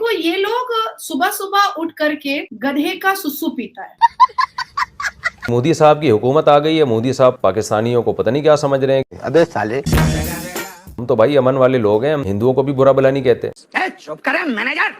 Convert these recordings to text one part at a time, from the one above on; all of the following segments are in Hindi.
देखो ये लोग सुबह सुबह उठ करके गधे का सुसु पीता है। मोदी साहब की हुकूमत आ गई है। मोदी साहब पाकिस्तानियों को पता नहीं क्या समझ रहे हैं। अबे साले, हम तो भाई अमन वाले लोग हैं, हम हिंदुओं को भी बुरा भला नहीं कहते। चुप करें मैनेजर।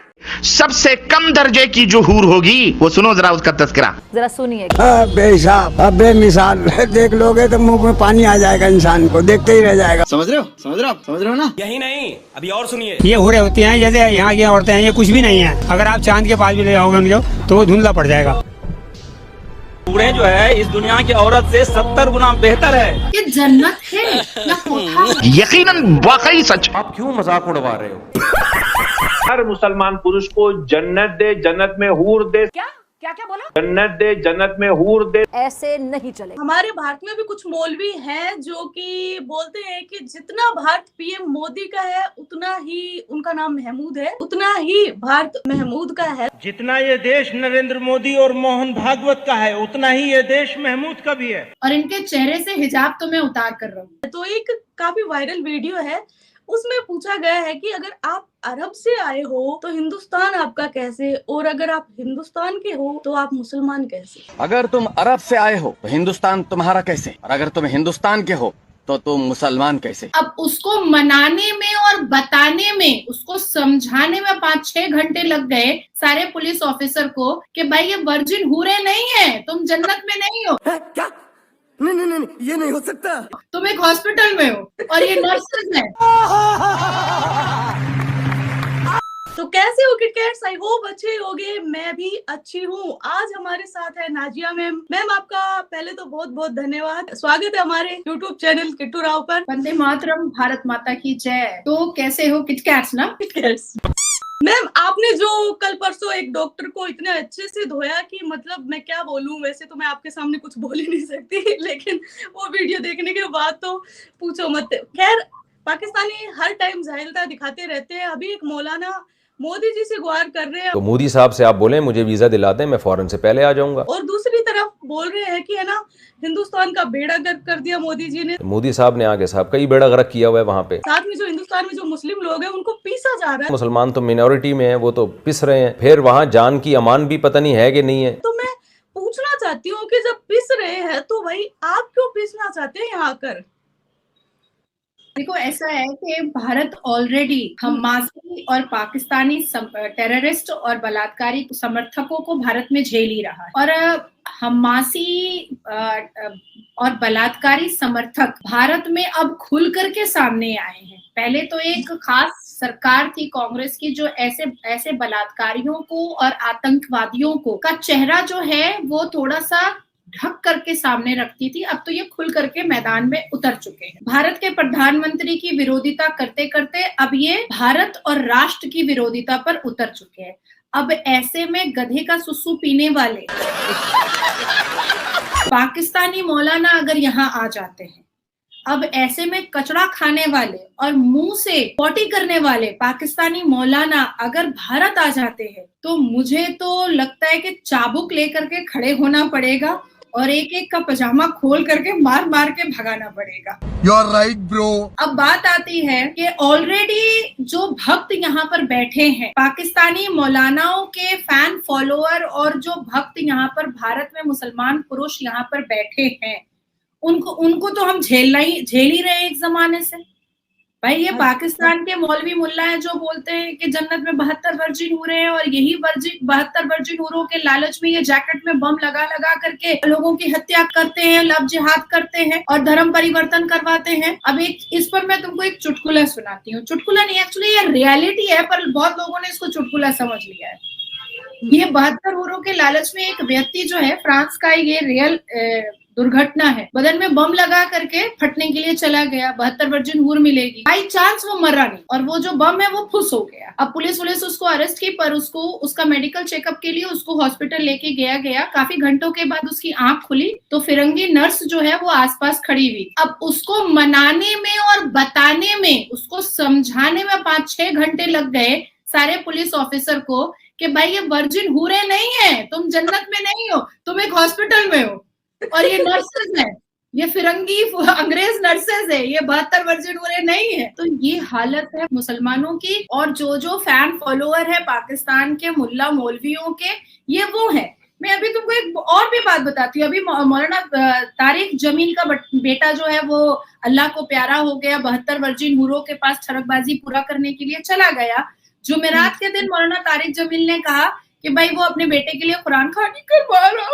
सबसे कम दर्जे की जो हूर होगी वो सुनो जरा उसका तस्करा। जरा सुनिए। बेहिसाब, बेमिसाल देख लोगे तो मुंह में पानी आ जाएगा, इंसान को देखते ही रह जाएगा। समझ रहे हो ना? यही नहीं, अभी और सुनिए। ये हो रहे होती हैं जैसे यहाँ की औरतें हैं, ये कुछ भी नहीं है। अगर आप चांद के पास भी ले जाओगे उनको तो वो धुंधला पड़ जाएगा। बूढ़े जो है इस दुनिया की औरत से 70 गुना बेहतर है। ये जन्नत है या कोठा है? यकीनन वाकई सच। आप क्यों मजाक उड़वा रहे हो? हर मुसलमान पुरुष को जन्नत दे, जन्नत में हूर दे। क्या क्या क्या बोला? जन्नत दे, जन्नत में हूर दे। ऐसे नहीं चले। हमारे भारत में भी कुछ मौलवी हैं जो कि बोलते हैं कि जितना भारत पीएम मोदी का है उतना ही उनका नाम महमूद है, उतना ही भारत महमूद का है। जितना ये देश नरेंद्र मोदी और मोहन भागवत का है उतना ही ये देश महमूद का भी है। और इनके चेहरे से हिजाब तो मैं उतार कर रहा हूँ। तो एक काफी वायरल वीडियो है, उसमें पूछा गया है कि अगर आप अरब से आए हो तो हिंदुस्तान आपका कैसे, और अगर आप हिंदुस्तान के हो तो आप मुसलमान कैसे। अगर तुम अरब से आए हो तो हिंदुस्तान तुम्हारा कैसे, और अगर तुम हिंदुस्तान के हो तो तुम मुसलमान कैसे। अब उसको मनाने में और बताने में, उसको समझाने में 5-6 घंटे लग गए सारे पुलिस ऑफिसर को कि भाई ये वर्जिन हूरे नहीं है, तुम जन्नत में नहीं हो। क्या? नहीं, ये नहीं हो सकता। तुम एक हॉस्पिटल में हो और ये नर्सेज हैं। तो कैसे हो किटकैट्स? आई होप अच्छे होगे, मैं भी अच्छी हूँ। आज हमारे साथ है नाजिया मैम। मैम आपका पहले तो बहुत बहुत धन्यवाद, स्वागत है हमारे यूट्यूब चैनल किट्टू राव पर। वंदे मातरम, भारत माता की जय। तो कैसे हो किटकैट्स ना? किटकैट्स मैम, आपने जो कल परसों एक डॉक्टर को इतने अच्छे से धोया कि मतलब मैं क्या बोलूं। वैसे तो मैं आपके सामने कुछ बोल ही नहीं सकती, लेकिन वो वीडियो देखने के बाद तो पूछो मत। खैर, पाकिस्तानी हर टाइम जाहिलता दिखाते रहते हैं। अभी एक मौलाना मोदी जी से गुहार कर रहे हैं तो मोदी साहब से आप बोले मुझे वीजा दिला दें, मैं फौरन से पहले आ जाऊंगा। और दूसरी तरफ बोल रहे हैं कि है ना, हिंदुस्तान का बेड़ा गर्क कर दिया मोदी जी ने। मोदी साहब ने आगे साहब कई बेड़ा गर्क किया हुआ है वहाँ पे। साथ में जो हिंदुस्तान में जो मुस्लिम लोग हैं उनको पीसा जा रहा है। मुसलमान तो मिनोरिटी में है, वो तो पिस रहे हैं। फिर वहाँ जान की अमान भी पता नहीं है कि नहीं है। तो मैं पूछना चाहती हूँ कि जब पिस रहे हैं तो भाई आप क्यों पिसना चाहते हैं यहाँ आकर? देखो ऐसा है कि भारत ऑलरेडी हमासी और पाकिस्तानी टेररिस्ट और बलात्कारी समर्थकों को भारत में झेल ही रहा है। और हमासी और बलात्कारी समर्थक भारत में अब खुल करके सामने आए हैं। पहले तो एक खास सरकार थी कांग्रेस की जो ऐसे बलात्कारियों को और आतंकवादियों को का चेहरा जो है वो थोड़ा सा ढक करके सामने रखती थी। अब तो ये खुल करके मैदान में उतर चुके हैं। भारत के प्रधानमंत्री की विरोधिता करते करते अब ये भारत और राष्ट्र की विरोधिता पर उतर चुके हैं। अब ऐसे में गधे का सुसु पीने वाले पाकिस्तानी मौलाना अगर यहाँ आ जाते हैं, अब ऐसे में कचरा खाने वाले और मुंह से पॉटी करने वाले पाकिस्तानी मौलाना अगर भारत आ जाते हैं तो मुझे तो लगता है कि चाबुक लेकर के खड़े होना पड़ेगा और एक एक का पजामा खोल करके मार मार के भगाना पड़ेगा। You are right bro. अब बात आती है कि ऑलरेडी जो भक्त यहाँ पर बैठे हैं, पाकिस्तानी मौलानाओं के फैन फॉलोअर और जो भक्त यहाँ पर भारत में मुसलमान पुरुष यहाँ पर बैठे हैं, उनको तो हम झेल ही रहे एक जमाने से। भाई ये पाकिस्तान के मौलवी मुल्ला है जो बोलते हैं कि जन्नत में 72 वर्जिन हूरे हैं और यही 72 वर्जिन हूरों के लालच में ये जैकेट में बम लगा लगा करके लोगों की हत्या करते हैं, लव जिहाद करते हैं और धर्म परिवर्तन करवाते हैं। अब इस पर मैं तुमको एक चुटकुला सुनाती हूँ। चुटकुला नहीं, एक्चुअली ये रियलिटी है, पर बहुत लोगों ने इसको चुटकुला समझ लिया है। ये 72 हूरों के लालच में एक व्यक्ति जो है, फ्रांस का ये रियल दुर्घटना है, बदन में बम लगा करके फटने के लिए चला गया। 72 वर्जिन हूर मिलेगी, बाई चांस वो मरा नहीं और वो जो बम है वो फुस हो गया। अब पुलिस उसको अरेस्ट की, पर उसका मेडिकल चेकअप के लिए उसको हॉस्पिटल लेके गया। काफी घंटों के बाद उसकी आंख खुली तो फिरंगी नर्स जो है वो आसपास खड़ी हुई। अब उसको मनाने में और बताने में, उसको समझाने में 5-6 घंटे लग गए सारे पुलिस ऑफिसर को कि भाई ये वर्जिन हूरे नहीं है, तुम जन्नत में नहीं हो, तुम एक हॉस्पिटल में हो और ये नर्सेज है। ये फिरंगी अंग्रेज नर्सेज है, ये 72 वर्जिन उरे नहीं है। तो ये हालत है मुसलमानों की, और जो फैन फॉलोअर है पाकिस्तान के मुल्ला मौलवियों के, ये वो है। मैं अभी तुमको एक और भी बात बताती हूँ। अभी मौलाना तारिक जमील का बेटा जो है वो अल्लाह को प्यारा हो गया, 72 वर्जिन हुरों के पास ठरकबाजी पूरा करने के लिए चला गया। जुमेरात के दिन मौलाना तारिक जमील ने कहा कि भाई वो अपने बेटे के लिए कुरान खानी करवा रहा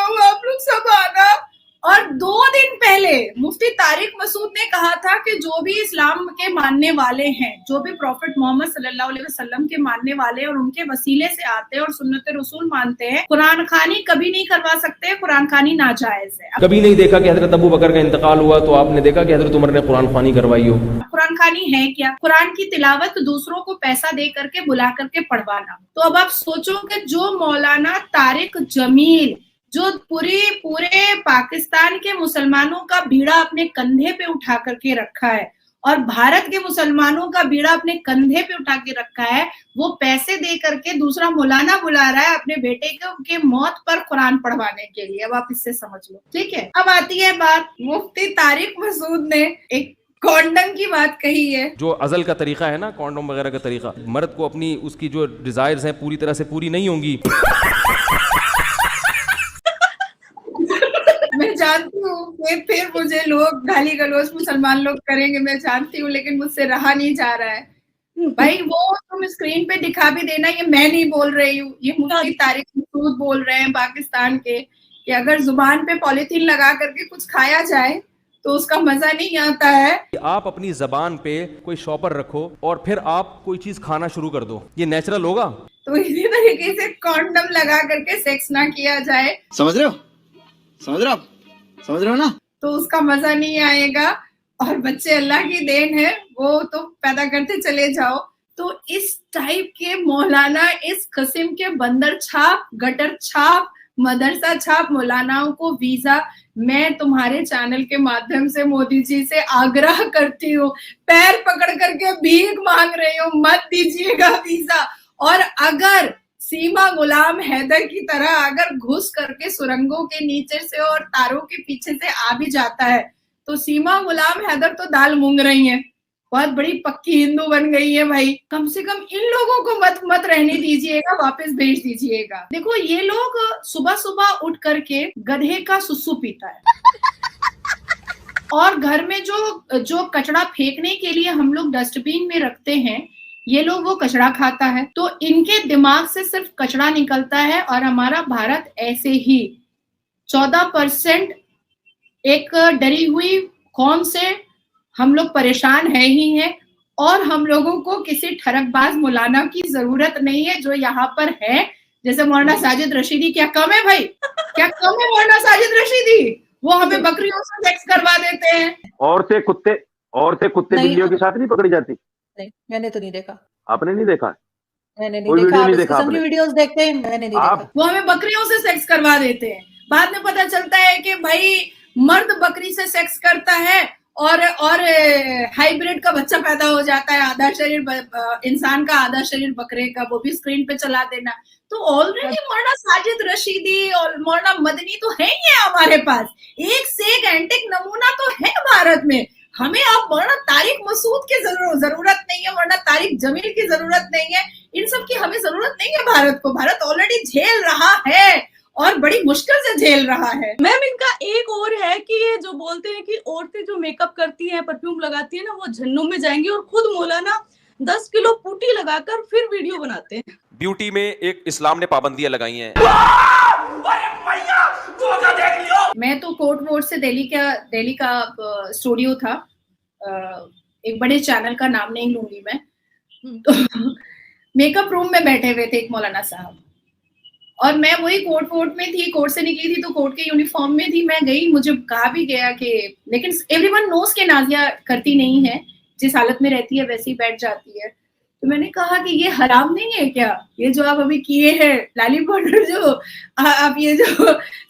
हूँ, आप लोग सब आना। और 2 दिन पहले मुफ्ती तारिक मसूद ने कहा था कि जो भी इस्लाम के मानने वाले हैं, जो भी प्रॉफिट मोहम्मद सल्लल्लाहु अलैहि वसल्लम के मानने वाले और उनके वसीले से आते हैं और सुन्नत रसूल मानते हैं, कुरान खानी कभी नहीं करवा सकते, कुरान खानी नाजायज है। कभी नहीं देखा कि हजरत अबू बकर का इंतकाल हुआ तो आपने देखा कि हजरत उमर ने कुरान खानी करवाई हो। कुरान खानी है क्या? कुरान की तिलावत दूसरों को पैसा दे करके बुला करके पढ़वाना। तो अब आप सोचो कि जो मौलाना तारिक जमील जो पूरे पाकिस्तान के मुसलमानों का बीड़ा अपने कंधे पे उठा करके रखा है और भारत के मुसलमानों का बीड़ा अपने कंधे पे उठा के रखा है, वो पैसे दे करके दूसरा मौलाना बुला रहा है अपने बेटे के मौत पर कुरान पढ़वाने के लिए। अब आप इससे समझ लो, ठीक है। अब आती है बात, मुफ्ती तारिक मसूद ने एक कॉन्डम की बात कही है। जो अजल का तरीका है ना, कॉन्डम वगैरह का तरीका, मर्द को अपनी उसकी जो डिजायर्स हैं पूरी तरह से पूरी नहीं होंगी। मैं जानती हूँ कि फिर मुझे लोग गाली गलौज मुसलमान लोग करेंगे, मैं जानती हूँ, लेकिन मुझसे रहा नहीं जा रहा है। भाई वो तुम स्क्रीन पे दिखा भी देना, ये मैं नहीं बोल रही हूँ, ये मुफ्ती तारिक मसूद बोल रहे हैं पाकिस्तान के, कि अगर जुबान पे पॉलिथीन लगा करके कुछ खाया जाए तो उसका मजा नहीं आता है। आप अपनी जबान पे कोई शॉपर रखो और फिर आप कोई चीज खाना शुरू कर दो, ये नेचुरल होगा? तो इसी तरीके से कॉन्डम लगा करके सेक्स ना किया जाए, समझ रहे हो ना, तो उसका मजा नहीं आएगा। और बच्चे अल्लाह की देन है, वो तो पैदा करते चले जाओ। तो इस टाइप के मौलाना, इस किस्म के बंदर छाप, गटर छाप, मदरसा छाप मौलानाओं को वीजा, मैं तुम्हारे चैनल के माध्यम से मोदी जी से आग्रह करती हूँ, पैर पकड़ करके भीख मांग रही हूँ, मत दीजिएगा वीजा। और अगर सीमा गुलाम हैदर की तरह अगर घुस करके सुरंगों के नीचे से और तारों के पीछे से आ भी जाता है, तो सीमा गुलाम हैदर तो दाल मूंग रही है, बहुत बड़ी पक्की हिंदू बन गई है भाई। कम से कम इन लोगों को मत रहने दीजिएगा, वापस भेज दीजिएगा। देखो ये लोग सुबह सुबह उठ करके गधे का सुसु पीता है और घर में जो कचरा फेंकने के लिए हम लोग डस्टबिन में रखते हैं, ये लोग वो कचरा खाता है। तो इनके दिमाग से सिर्फ कचरा निकलता है। और हमारा भारत ऐसे ही 14% एक डरी हुई कौम से हम लोग परेशान है ही हैं। और हम लोगों को किसी ठरकबाज मौलाना की जरूरत नहीं है जो यहाँ पर है, जैसे मौलाना साजिद रशीदी। क्या कम है भाई, क्या कम है मौलाना साजिद रशीदी? वो हमें बकरियों से सेक्स करवा देते हैं। औरतें कुत्ते बिल्लियों के साथ नहीं पकड़ी जाती? नहीं, मैंने तो नहीं देखा। आपने नहीं देखा? मैंने नहीं देखा। आप इस किस्म की वीडियोस देखते हैं? मैंने नहीं देखा। वो हमें बकरियों से सेक्स करवा देते हैं। बाद में पता चलता है कि भाई मर्द बकरी से सेक्स करता है और हाइब्रिड का बच्चा पैदा हो जाता है, आधा शरीर इंसान का आधा शरीर बकरे का, वो भी स्क्रीन पे चला देना। तो ऑलरेडी मौलाना साजिद रशीदी और मौलाना मदनी तो है ही है हमारे पास, एक से एक एंटिक नमूना तो है भारत में। हमें अब मौलाना तारिक मसूद की जरूरत नहीं है, मौलाना तारिक जमील की जरूरत नहीं है, इन सब की हमें जरूरत नहीं है भारत को। भारत ऑलरेडी झेल रहा है और बड़ी मुश्किल से झेल रहा है। मैम इनका एक और है कि ये जो बोलते हैं कि औरतें जो मेकअप करती हैं, परफ्यूम लगाती है ना, वो जन्नों में जाएंगी, और खुद मौलाना 10 किलो पुटी लगाकर फिर वीडियो बनाते हैं। ब्यूटी में एक इस्लाम ने पाबंदियां लगाई हैं। मैं तो कोर्ट वोट से दिल्ली का स्टूडियो था, एक बड़े चैनल का नाम नहीं लूंगी मैं, तो मेकअप रूम में बैठे हुए थे एक मौलाना साहब, और मैं वही कोर्ट में थी, कोर्ट से निकली थी तो कोर्ट के यूनिफॉर्म में थी। मैं गई, मुझे कहा भी गया कि, लेकिन एवरीवन नोस के नाजिया करती नहीं है, जिस हालत में रहती है वैसे ही बैठ जाती है। तो मैंने कहा कि ये हराम नहीं है क्या, ये जो आप अभी किए हैं लाली पाउडर, जो आप ये जो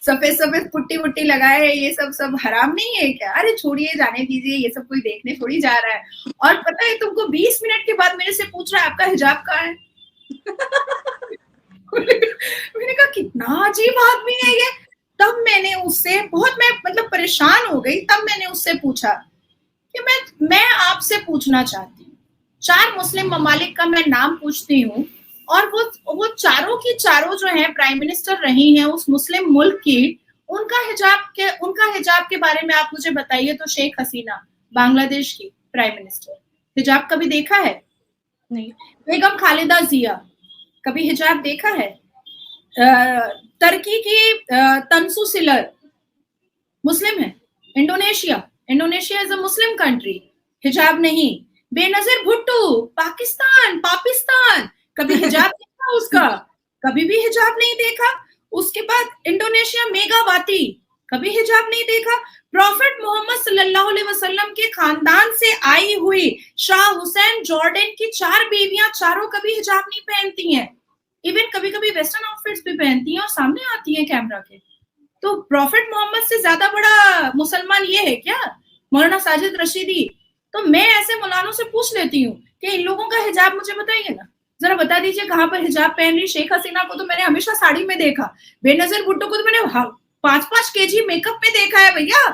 सफेद पुट्टी वुट्टी लगाए हैं, ये सब हराम नहीं है क्या? अरे छोड़िए, जाने दीजिए, ये सब कोई देखने थोड़ी जा रहा है। और पता है तुमको 20 मिनट के बाद मेरे से पूछ रहा है आपका हिजाब कहाँ है? मैंने कहा कितना अजीब आदमी है ये। तब मैंने उससे बहुत, मैं मतलब परेशान हो गई। तब मैंने उससे पूछा कि मैं आपसे पूछना चाहती हूँ, 4 मुस्लिम ममालिक का मैं नाम पूछती हूँ और वो चारों की चारों जो है प्राइम मिनिस्टर रही हैं उस मुस्लिम मुल्क की, उनका हिजाब के बारे में आप मुझे बताइए। तो शेख हसीना, बांग्लादेश की प्राइम मिनिस्टर, हिजाब कभी देखा है? नहीं। बेगम खालिदा जिया, कभी हिजाब देखा है? तुर्की की तंसु सिलर मुस्लिम है। Indonesia is a Muslim country, हिजाब नहीं। बेनजीर भुट्टो, पाकिस्तान, कभी हिजाब देखा उसका? कभी भी हिजाब नहीं देखा। उसके बाद इंडोनेशिया, मेगावाती, कभी हिजाब नहीं देखा। प्रॉफिट मोहम्मद सल्लल्लाहु अलैहि वसल्लम के खानदान से आई हुई शाह हुसैन जॉर्डन की 4 बीवियां, चारों कभी हिजाब नहीं पहनती हैं। इवन कभी कभी वेस्टर्न आउटफिट्स भी पहनती हैं और सामने आती हैं कैमरा के। तो प्रॉफिट मोहम्मद से ज्यादा बड़ा मुसलमान ये है क्या, मौलाना साजिद रशीदी? तो मैं ऐसे मौलानों से पूछ लेती हूँ कि इन लोगों का हिजाब मुझे बताइए ना, जरा बता दीजिए कहाँ पर हिजाब पहन रही। शेख हसीना को तो मैंने हमेशा साड़ी में देखा, बेनजीर भुट्टो को तो मैंने 5-5 केजी मेकअप में देखा है भैया,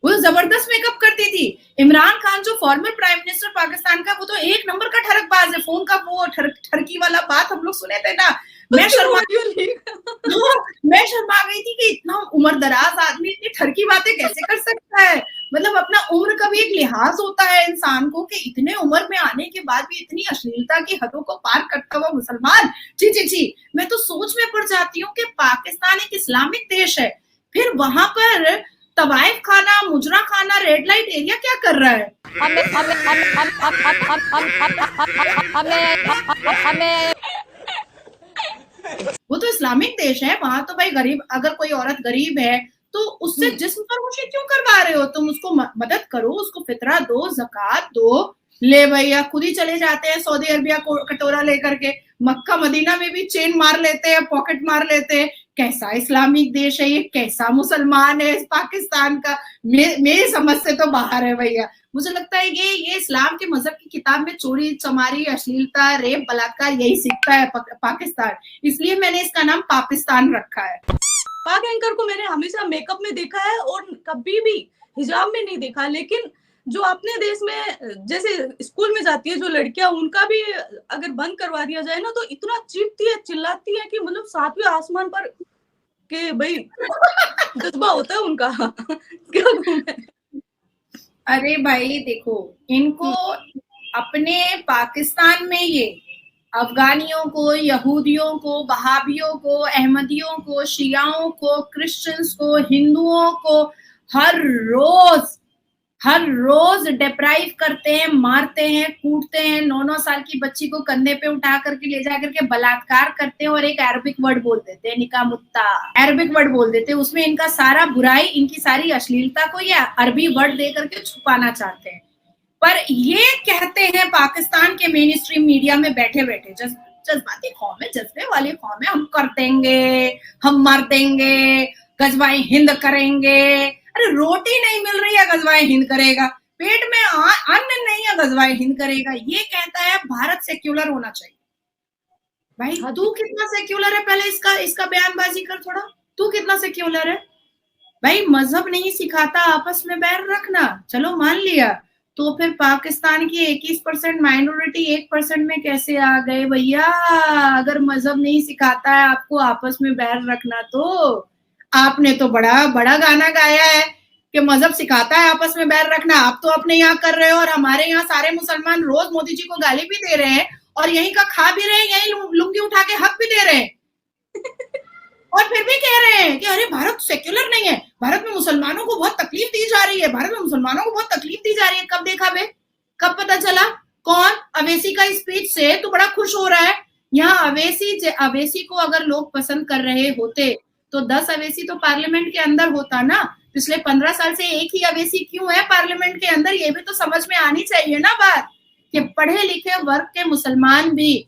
वो तो जबरदस्त मेकअप करती थी। इमरान खान जो फॉर्मर प्राइम मिनिस्टर पाकिस्तान का, वो तो 1 नंबर का ठरकबाज है। फोन का वो ठरकी वाला बात हम लोग सुने थे ना, मैं शर्मा गई थी कि इतना उम्र दराज आदमी इतनी ठरकी बातें कैसे कर सकता है। मतलब अपना उम्र का भी एक लिहाज होता है इंसान को, कि इतने उम्र में आने के बाद भी इतनी अश्लीलता की हदों को पार करता हुआ मुसलमान, जी। मैं तो सोच में पड़ जाती हूँ कि पाकिस्तान एक इस्लामिक देश है, फिर वहां पर तवाइफ खाना, मुजरा खाना, रेड लाइट एरिया क्या कर रहा है? वो तो इस्लामिक देश है, वहां तो भाई गरीब, अगर कोई औरत गरीब है तो उससे जिस्म फरोशी क्यों करवा रहे हो तुम? उसको मदद करो, उसको फितरा दो, ज़कात दो। ले भैया, खुद ही चले जाते हैं सऊदी अरबिया को कटोरा लेकर के, मक्का मदीना में भी चेन मार लेते हैं, पॉकेट मार लेते हैं। कैसा इस्लामिक देश है ये, कैसा मुसलमान है इस पाकिस्तान का? मेरी समझ से तो बाहर है भैया। मुझे लगता है ये इस्लाम के मजहब की किताब में चोरी चमारी, अश्लीलता, रेप, बलात्कार यही सीखता है पाकिस्तान, इसलिए मैंने इसका नाम पाकिस्तान रखा है। पाक एंकर को मैंने हमेशा मेकअप में देखा है और कभी भी हिजाब में नहीं देखा। लेकिन जो अपने देश में जैसे स्कूल में जाती है जो लड़कियां, उनका भी अगर बंद करवा दिया जाए ना तो इतना चीखती है, चिल्लाती है कि मतलब 7वें आसमान पर के भाई जज्बा होता है उनका। क्या घूमे? अरे भाई देखो, इनको अपने पाकिस्तान में ये अफगानियों को, यहूदियों को, वहाबियों को, अहमदियों को, शियाओं को, क्रिश्चियंस को, हिंदुओं को हर रोज डिप्राइव करते हैं, मारते हैं, कूटते हैं। 9-9 साल की बच्ची को कंधे पे उठा करके ले जा करके बलात्कार करते हैं और एक अरबिक वर्ड बोल देते हैं, निकामुत्ता, अरबिक वर्ड बोल देते हैं। उसमें इनका सारा बुराई, इनकी सारी अश्लीलता को ये अरबी वर्ड दे करके छुपाना चाहते हैं। पर ये कहते हैं पाकिस्तान के मेन स्ट्रीम मीडिया में बैठे बैठे, जज्बाती कौम है, जज्बे वाली कौम है, हम कर देंगे, हम मर देंगे, गजवाए हिंद करेंगे। अरे रोटी नहीं मिल रही है, गजवाए हिंद करेगा। पेट में अन्न नहीं है, गजवाए हिंद करेगा। ये कहता है भारत सेक्युलर होना चाहिए। भाई तू कितना सेक्युलर है, पहले इसका बयानबाजी कर थोड़ा। तू कितना सेक्युलर है भाई? मजहब नहीं सिखाता आपस में बैर रखना, चलो मान लिया, तो फिर पाकिस्तान की 21% माइनॉरिटी 1% में कैसे आ गए भैया? अगर मजहब नहीं सिखाता है आपको आपस में बैर रखना, तो आपने तो बड़ा गाना गाया है कि मजहब सिखाता है आपस में बैर रखना। आप तो अपने यहाँ कर रहे हो और हमारे यहाँ सारे मुसलमान रोज मोदी जी को गाली भी दे रहे हैं और यहीं का खा भी रहे हैं, यहीं लुंगी उठा के हक भी दे रहे हैं और फिर भी कह रहे हैं कि अरे भारत सेक्युलर नहीं है, भारत में मुसलमानों को बहुत तकलीफ दी जा रही है, भारत में मुसलमानों को बहुत तकलीफ दी जा रही है। कब देखा बे? कब पता चला? कौन? अवेसी का स्पीच से तू बड़ा खुश हो रहा है। यहाँ अवेसी को अगर लोग पसंद कर रहे होते तो 10 अवेसी तो पार्लियामेंट के अंदर होता ना। पिछले 15 साल से एक ही अवेसी क्यों है पार्लियामेंट के अंदर? ये भी तो समझ में आनी चाहिए ना बात, कि पढ़े लिखे वर्ग के मुसलमान भी